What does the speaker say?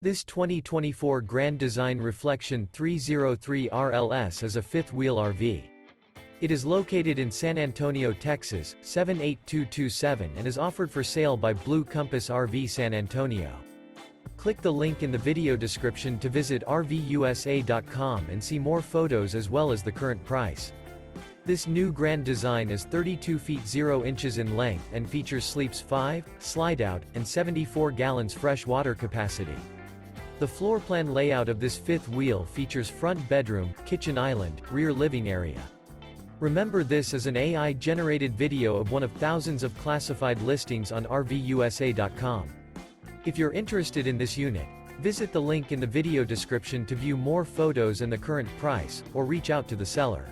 This 2024 Grand Design Reflection 303 RLS is a fifth-wheel RV. It is located in San Antonio, Texas, 78227 and is offered for sale by Blue Compass RV San Antonio. Click the link in the video description to visit RVUSA.com and see more photos as well as the current price. This new Grand Design is 32 feet 0 inches in length and features sleeps 5, Slideout, and 74 gallons fresh water capacity. The floor plan layout of this fifth wheel features front bedroom, kitchen island, rear living area. Remember, this is an AI-generated video of one of thousands of classified listings on RVUSA.com. If you're interested in this unit, visit the link in the video description to view more photos and the current price, or reach out to the seller.